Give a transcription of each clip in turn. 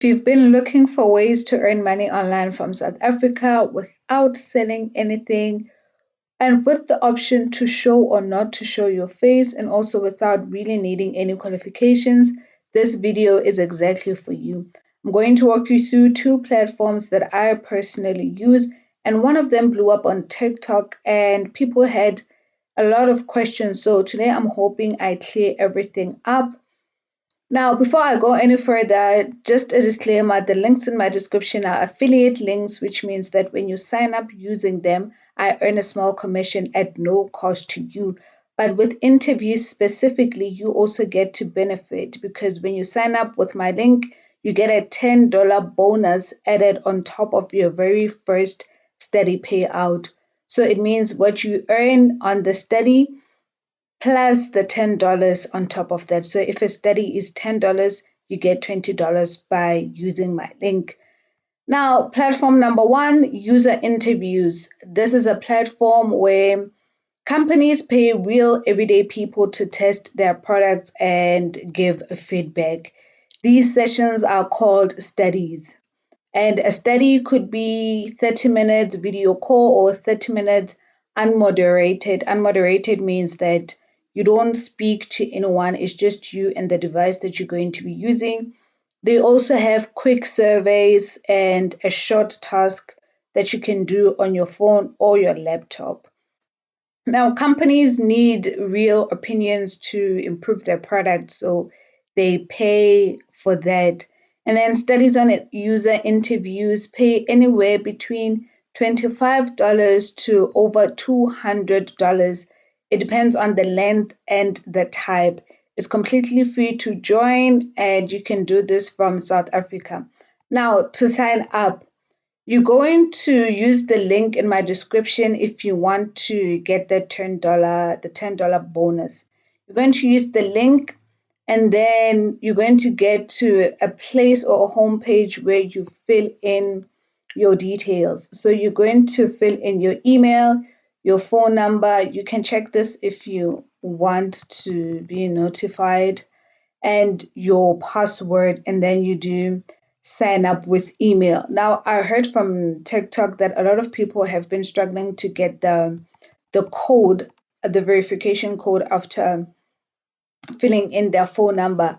If you've been looking for ways to earn money online from South Africa without selling anything and with the option to show or not to show your face, and also without really needing any qualifications, this video is exactly for you. I'm going to walk you through two platforms that I personally use, and one of them blew up on TikTok and people had a lot of questions. So today I'm hoping I clear everything up. Now, before I go any further, just a disclaimer, the links in my description are affiliate links, which means that when you sign up using them, I earn a small commission at no cost to you. But with interviews specifically, you also get to benefit because when you sign up with my link, you get a $10 bonus added on top of your very first study payout. So it means what you earn on the study plus the $10 on top of that. So if a study is $10, you get $20 by using my link. Now, platform number one, user interviews. This is a platform where companies pay real everyday people to test their products and give feedback. These sessions are called studies. And a study could be 30 minutes video call or 30 minutes unmoderated. Unmoderated means that you don't speak to anyone, it's just you and the device that you're going to be using. They also have quick surveys and a short task that you can do on your phone or your laptop. Now, companies need real opinions to improve their product, so they pay for that. And then studies on user interviews pay anywhere between $25 to over $200. It depends on the length and the type. It's completely free to join, and you can do this from South Africa. Now, to sign up, you're going to use the link in my description if you want to get the $10 bonus. You're going to use the link and then you're going to get to a place or a home page where you fill in your details. So you're going to fill in your email, your phone number. You can check this if you want to be notified, and your password, and then you do sign up with email. Now, I heard from TikTok that a lot of people have been struggling to get the code, the verification code after filling in their phone number.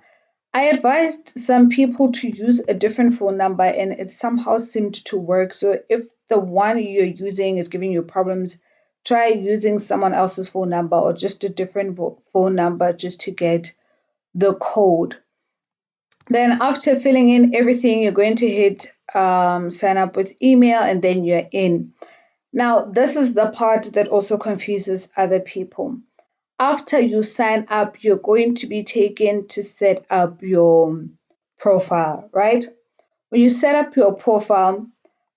I advised some people to use a different phone number and it somehow seemed to work. So if the one you're using is giving you problems, try using someone else's phone number or just a different phone number just to get the code. Then after filling in everything, you're going to hit sign up with email and then you're in. Now, this is the part that also confuses other people. After you sign up, you're going to be taken to set up your profile, right? When you set up your profile,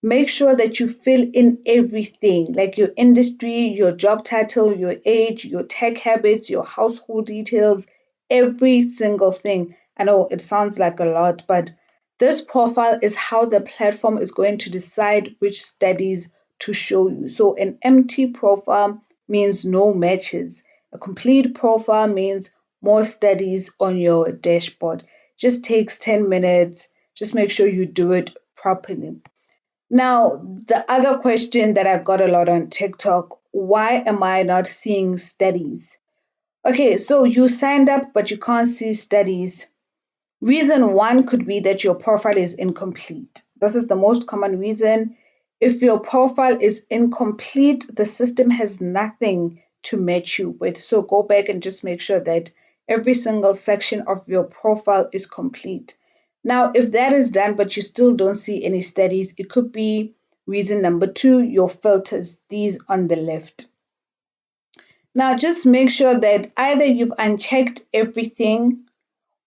make sure that you fill in everything like your industry, your job title, your age, your tech habits, your household details, every single thing. I know it sounds like a lot, but this profile is how the platform is going to decide which studies to show you. So, an empty profile means no matches, a complete profile means more studies on your dashboard. Just takes 10 minutes. Just make sure you do it properly. Now, the other question that I got a lot on TikTok, why am I not seeing studies? Okay, so you signed up, but you can't see studies. Reason one could be that your profile is incomplete. This is the most common reason. If your profile is incomplete, the system has nothing to match you with. So go back and just make sure that every single section of your profile is complete. Now, if that is done, but you still don't see any studies, it could be reason number two, your filters, these on the left. Now, just make sure that either you've unchecked everything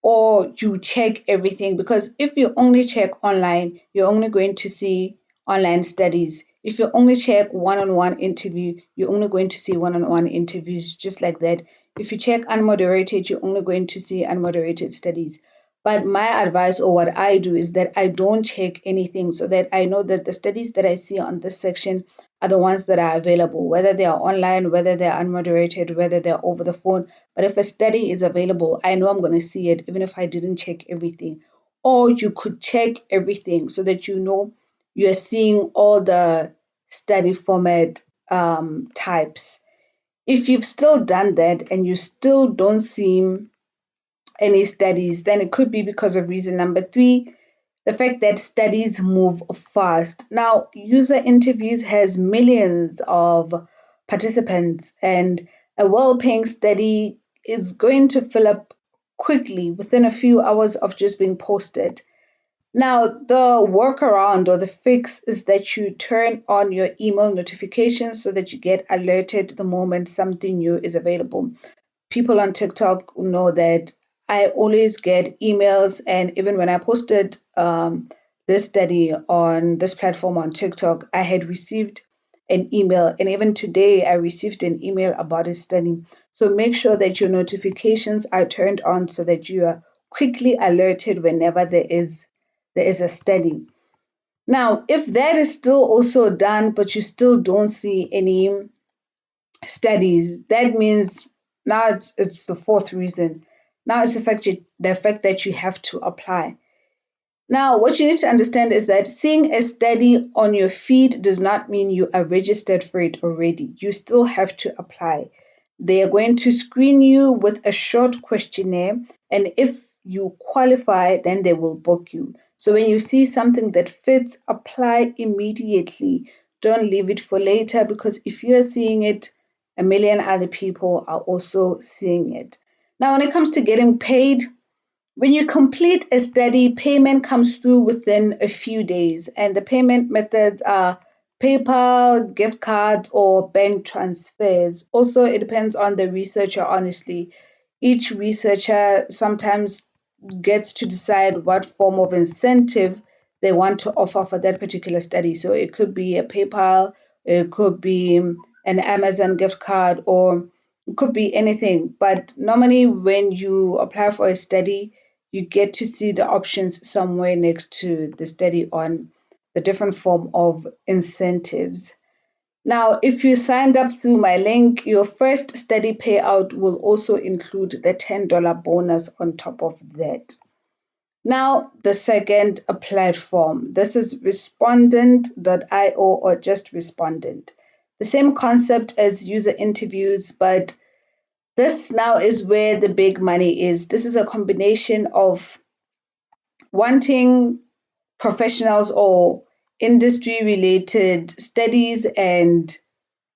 or you check everything, because if you only check online, you're only going to see online studies. If you only check one-on-one interview, you're only going to see one-on-one interviews, just like that. If you check unmoderated, you're only going to see unmoderated studies. But my advice or what I do is that I don't check anything so that I know that the studies that I see on this section are the ones that are available, whether they are online, whether they are unmoderated, whether they're over the phone. But if a study is available, I know I'm going to see it even if I didn't check everything. or you could check everything so that you know you're seeing all the study format types. If you've still done that and you still don't see any studies, then it could be because of reason number three, the fact that studies move fast. Now, user interviews has millions of participants, and a well-paying study is going to fill up quickly within a few hours of just being posted. Now, the workaround or the fix is that you turn on your email notifications so that you get alerted the moment something new is available. People on TikTok know that I always get emails, and even when I posted this study on this platform on TikTok, I had received an email, and even today I received an email about a study. So make sure that your notifications are turned on so that you are quickly alerted whenever there is a study. Now, if that is still also done, but you still don't see any studies, that means now it's the fourth reason. Now it's the fact that you have to apply. Now, what you need to understand is that seeing a study on your feed does not mean you are registered for it already. You still have to apply. They are going to screen you with a short questionnaire, and if you qualify, then they will book you. So when you see something that fits, apply immediately. Don't leave it for later, because if you are seeing it, a million other people are also seeing it. Now, when it comes to getting paid, when you complete a study, payment comes through within a few days, and the payment methods are PayPal, gift cards, or bank transfers. Also, it depends on the researcher, honestly. Each researcher sometimes gets to decide what form of incentive they want to offer for that particular study. So it could be a PayPal, it could be an Amazon gift card, or it could be anything. But normally, when you apply for a study, you get to see the options somewhere next to the study on the different form of incentives. Now, if you signed up through my link, your first study payout will also include the $10 bonus on top of that. Now, the second platform. This is respondent.io or just respondent. The same concept as user interviews, but this now is where the big money is. This is a combination of wanting professionals or industry related studies and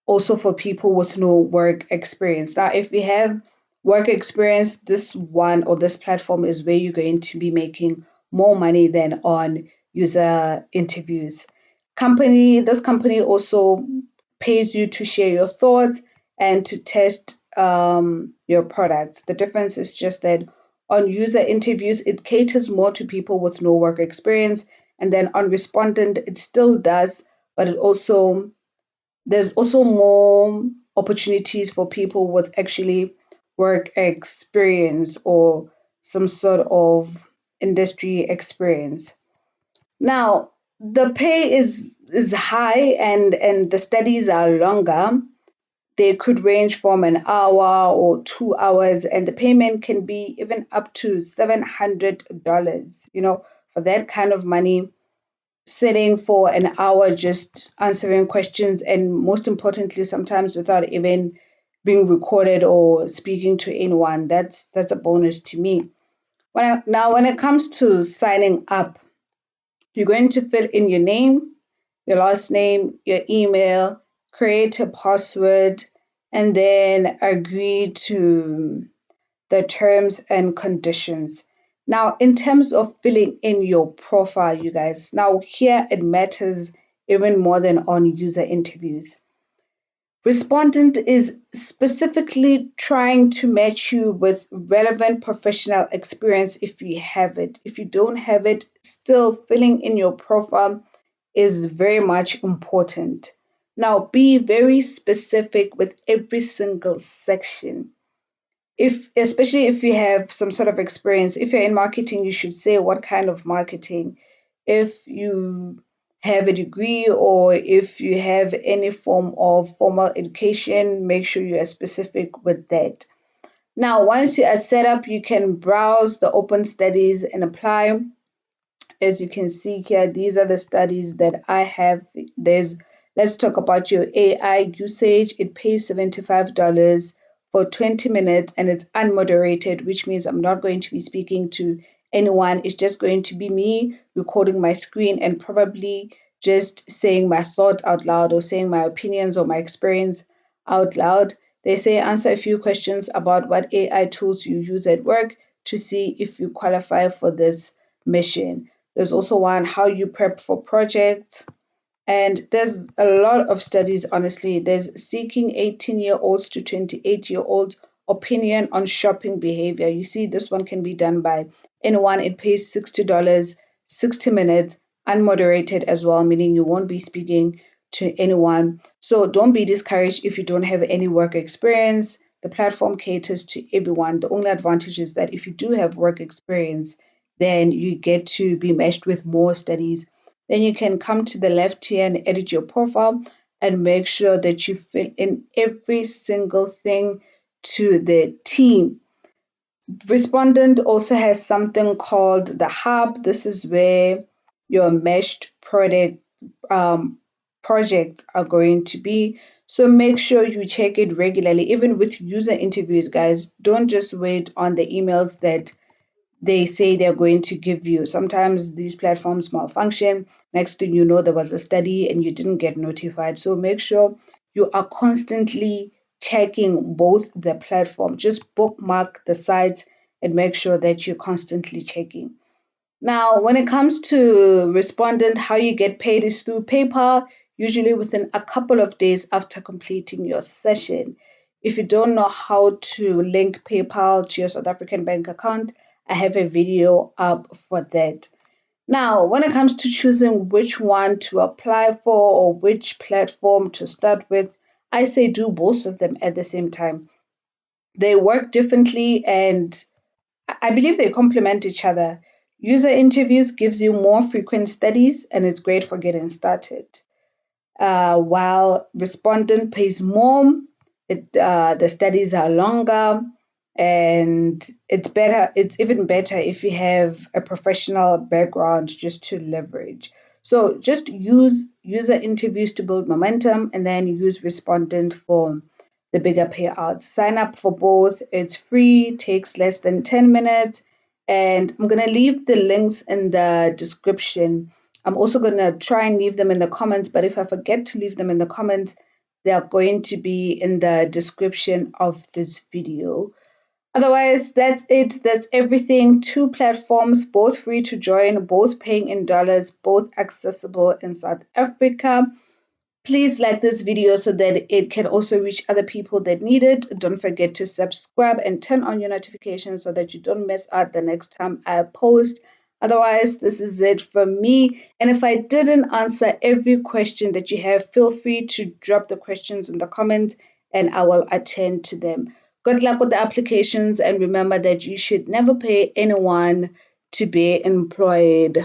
also for people with no work experience. Now, if we have work experience, this one or this platform is where you're going to be making more money than on user interviews. This company also pays you to share your thoughts and to test your products. The difference is just that on user interviews, it caters more to people with no work experience, and then on respondent, it still does, but there's also more opportunities for people with actually work experience or some sort of industry experience. Now, the pay is high, and the studies are longer. They could range from an hour or 2 hours, and the payment can be even up to $700. For that kind of money, sitting for an hour just answering questions, and most importantly sometimes without even being recorded or speaking to anyone, that's a bonus to me. When it comes to signing up, you're going to fill in your name, your last name, your email, create a password, and then agree to the terms and conditions. Now, in terms of filling in your profile, you guys, now here it matters even more than on user interviews. Respondent is specifically trying to match you with relevant professional experience if you have it. If you don't have it, still filling in your profile is very much important. Now, be very specific with every single section. Especially if you have some sort of experience. If you're in marketing, you should say what kind of marketing. If you have a degree or if you have any form of formal education, make sure you are specific with that. Now, once you are set up, you can browse the open studies and apply. as you can see here, these are the studies that I have. Let's talk about your AI usage. It pays $75 for 20 minutes and it's unmoderated, which means I'm not going to be speaking to anyone. It's just going to be me recording my screen and probably just saying my thoughts out loud or saying my opinions or my experience out loud. They say answer a few questions about what AI tools you use at work to see if you qualify for this mission. There's also one how you prep for projects. And there's a lot of studies, honestly. There's seeking 18-year-olds to 28-year-olds opinion on shopping behavior. You see, this one can be done by anyone. It pays $60, 60 minutes, unmoderated as well, meaning you won't be speaking to anyone. So don't be discouraged if you don't have any work experience. The platform caters to everyone. The only advantage is that if you do have work experience, then you get to be matched with more studies. Then you can come to the left here and edit your profile and make sure that you fill in every single thing to the team. Respondent also has something called the hub. This is where your meshed um, projects are going to be. So make sure you check it regularly, even with user interviews, guys. Don't just wait on the emails that they say they're going to give you. Sometimes these platforms malfunction. Next thing you know, there was a study and you didn't get notified. So make sure you are constantly checking both the platform. Just bookmark the sites and make sure that you're constantly checking. Now, when it comes to Respondent, how you get paid is through PayPal, usually within a couple of days after completing your session. If you don't know how to link PayPal to your South African bank account, I have a video up for that. Now, when it comes to choosing which one to apply for or which platform to start with, I say do both of them at the same time. They work differently and I believe they complement each other. User interviews gives you more frequent studies and it's great for getting started. While respondent pays more, the studies are longer and it's better. It's even better if you have a professional background just to leverage. So just use user interviews to build momentum and then use respondent for the bigger payouts. Sign up for both. It's free, takes less than 10 minutes. And I'm going to leave the links in the description. I'm also going to try and leave them in the comments, but if I forget to leave them in the comments, they are going to be in the description of this video. Otherwise, that's it. That's everything. Two platforms, both free to join, both paying in dollars, both accessible in South Africa. Please like this video so that it can also reach other people that need it. Don't forget to subscribe and turn on your notifications so that you don't miss out the next time I post. Otherwise, this is it from me. And if I didn't answer every question that you have, feel free to drop the questions in the comments and I will attend to them. Good luck with the applications and remember that you should never pay anyone to be employed.